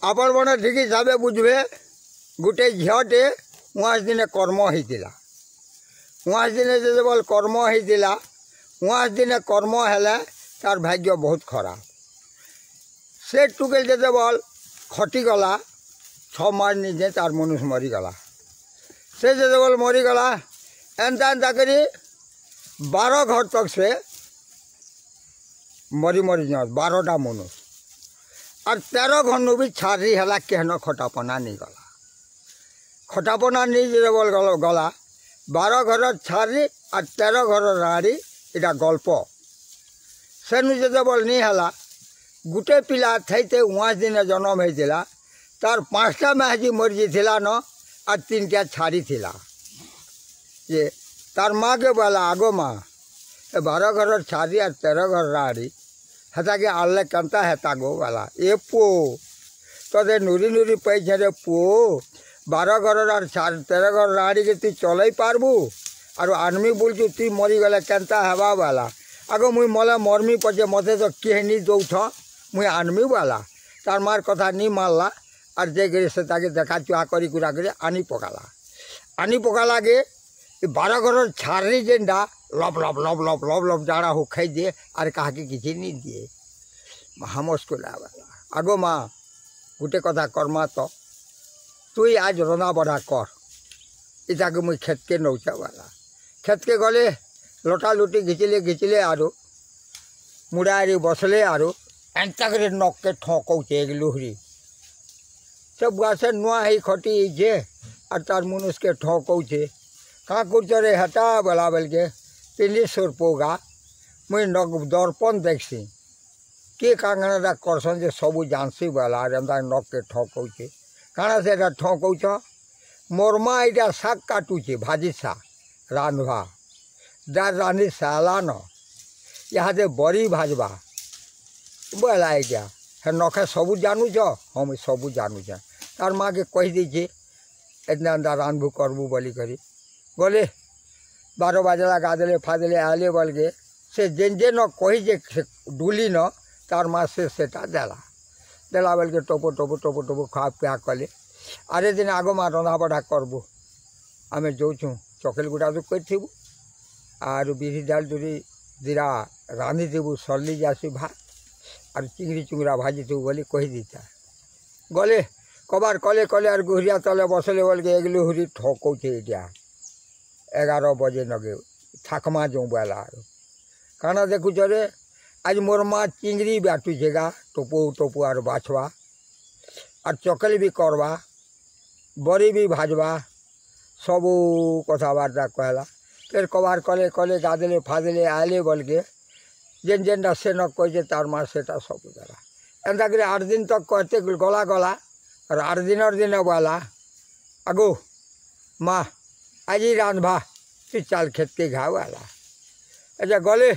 आपण मैंने ठीक हिसाब बुझे गोटे झीटे 19 दिन कर्म होता 19 दिन जो कर्म होता 19 दिन कर्म है तार भाग्य बहुत खराब से टुके जो बल खटिगला 6 मास निजे तार मनुष्य मरीगला से जो बल मरीगला एंता एंता कर 12 घर तक से मरी मरी जा 12टा मनुष्य और 13 घर नु भी छाड़ी है कहन खटापना नहीं गला खटापना नहीं जो बल गला 12 घर छाड़ी और 13 घर राड़ी इटा गल्प सेनु जो बल नहीं है गोटे पिला थे 19 दिन जन्म होता तार 5टा मेहजी मरी जाता न और 3टा छाड़ी थिला ये तार माँ के बोला आगो माँ 12 घर छाड़ी और 13 घर राड़ी हेता के आल्ले कंता हेता गो वाला ए पो तो नुरी नुरी पैसे रे पो 12 घर और 13 घर राड़ी के तु चल पारबू और आनमी बोलचु तु मरी गले केनता हेबा वाला आगो मुई मले मरमी पचे मते तो कह नहीं दौथ मुई आनमी वाला तार मार कथा नहीं मानला और जे गए से ताके देखा चुहा करी कुरा करे आनी पकाला के 12 घर छाड़ी जेनटा लब लब लब लब लब लब जाड़ा हो खाई दिए और कहा कि किसी नहीं दिए हमस को लाला आगो माँ गोटे कथा कर्मा तो तु आज रंधा बढ़ा कर इटा के मुई खेत के नौचा वाला खेत के गले लटा लुटी घिचिले आरो मुड़ारी बसले आरो एंता कर नक के ठोकौचे एक लुहरी सब गाছে नुआ ही खटी जे और तार मनुष्य के ठोकौचे कहाँ कुरे हटा बोला बोल के पिली सुर पोगा मुई नक दर्पण देखसी के कांगना करसन जे सबू जानसी बोला एंता नक के ठोकौचे काना से ठोकौच मोरमा इटा शाक काटुचे भाजी शाक रांधवा दार रांधी साला न यहाँ से बड़ी भाजबा बोला क्या है नखे सबू जानूच हाँ मुझे सबू जानूच तार माँ के कही दीचे इतना अंदा रांधबू करबू बोली करी बोले 12 बजला गादले फादले आले बोल के से जेन जे न कही जे डुली न तार माँ सेटा देला बोल के टोपो टोपो टोपो टोपो खा पिया कले आरे दिन आगो माँ रंधा बढ़ा करबू आम जाऊँ चकेल गुड़ा तो करू और बिरी डाल दूरी दीरा रांधी देबू सरली जासी भात और चिंगड़ी चुंगड़ा भाजी देबू बोली कही दीता गले कबार कले कले और गुहरिया तले बसले बोल के एगलू हुरी ठोकौचे इटा 11 बजे नगे थाकमा जाऊँ बोला काना देखु रे आज मोर माँ चिंगड़ी बाटुचेगा टोपो टोपो और बाछवा और चकेल भी करवा बड़ी भी भाजवा सबू कथबार्ता कहला फिर कबार कले कले गादले फादले आले बोल के जेन जेनटा से न कहे तार माँ सेटा सब देला एंता कर 8 दिन तक कहते गला गला और 8 दिन बोला आगो माँ आज ही रांधवा तु चाल खेत के घा वाला अच्छा गले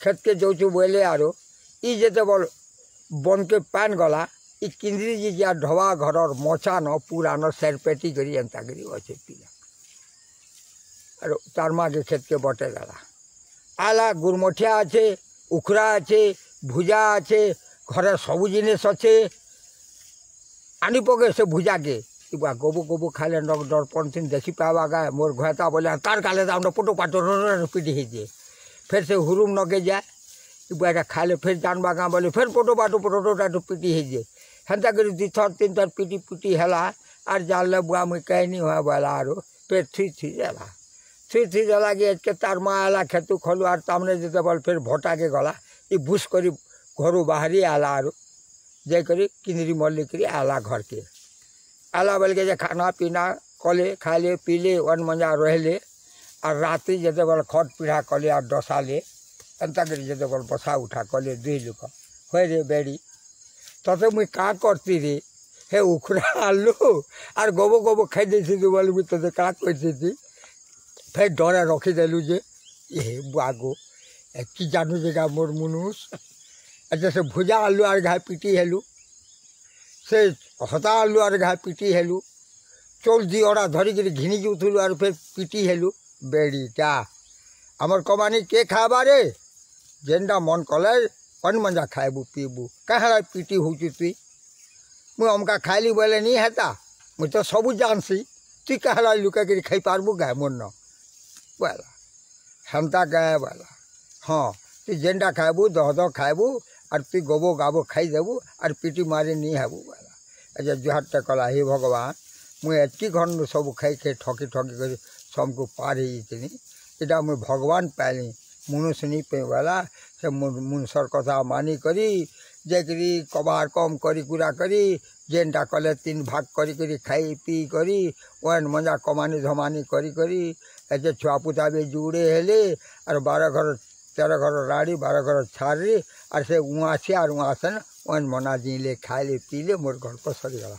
खेत के जो बोले आरो ये बोल बन के पान गला ये किंद्री जी जा ढवा घर और मोचा न पूरा न सेरपेटी करी एंता करी अच्छे पिला और तार माँ के खेत के बटे गला आला गुरमठिया आछे उखरा आछे भुजा आछे घरे सबू जिनिस अच्छे आनी पके से भुजा के गोबू गोबू खाले नक दर्पण थी देखी पावा गा मोर घता बोले तार काले तो हम पोटो पाटो पिटी ही फिर से हुरुम नगे जाए इटा खाले फिर जानवा गाँ बोले फिर पोटो पाटो पिटी ही हेन्ता कर 2 थर 3 थर पिटी पिटी है और जानले बुआ मुई कहीं नहीं हुआ बोला और फिर थी जाला कि के तार माँ आला खेतु खलु और तामने जो बोल फिर भटा के गला ये भूस करी घर बाहरी आला और जे करी किंदरी मल्ली करी आला घर के आला बोल के खाना पीना कले खाले पीले वन मजा रहले और राति जो बोल खट पीढ़ा कले और डसाले एंता कर जो बोल बसा उठा कले 2 लुक हो रे बेड़ी तथे मुई का करती रे हे उखरा आलू और गोबो गोबो खाई दी बोल मुझे तोते का करती थी फिर डरे रखीदेलु जे ये बुआगो कि जानू जेगा मोर मुनुष अच्छा से भुजा आलू और घा पिटी हेलु से हता आलू और घा पिटी हेलु चोल दी ओरा धरिक घिनी जाऊलु और फिर पिटी हेलु बेड़ीटा आमर कमानी के खाबा रे जेनटा मन कले अन मजा खाएबू पीबू कहाँ पिटी हूँ तुई मुझे अमका खाइली बोले नहीं हेता मुझे तो सब जानसी तु कहला लुकाकि खाई पार्बू गाय मोर न बोला हेमता कहे बोला हाँ तु जेनटा खाइबू दह खाइबू और तु गबो गाबो खाईदेबू और पिटी मारी नहीं हेबू बोला अच्छा जुहारटा कला हे भगवान मुझे एति घन सब खाई खाई ठकी ठकी कर सबको पार होनी यहाँ मुझे भगवान पाइली मनुष्य नहीं पे बोला से मनुष्यर कथा मानी करी जाकरी कबार कम करी कुरा करी जेनटा कले 3 भाग करी खाई पी करी वन मजा कमानी धमानी करी ऐसे छुआ पुता भी जुड़े हेले और 12 घर 13 घर राड़ी 12 घर छाड़ी और से उहाँ से और वहाँ से वन मना जीले खाइले पीले मोर घर को सरी गला।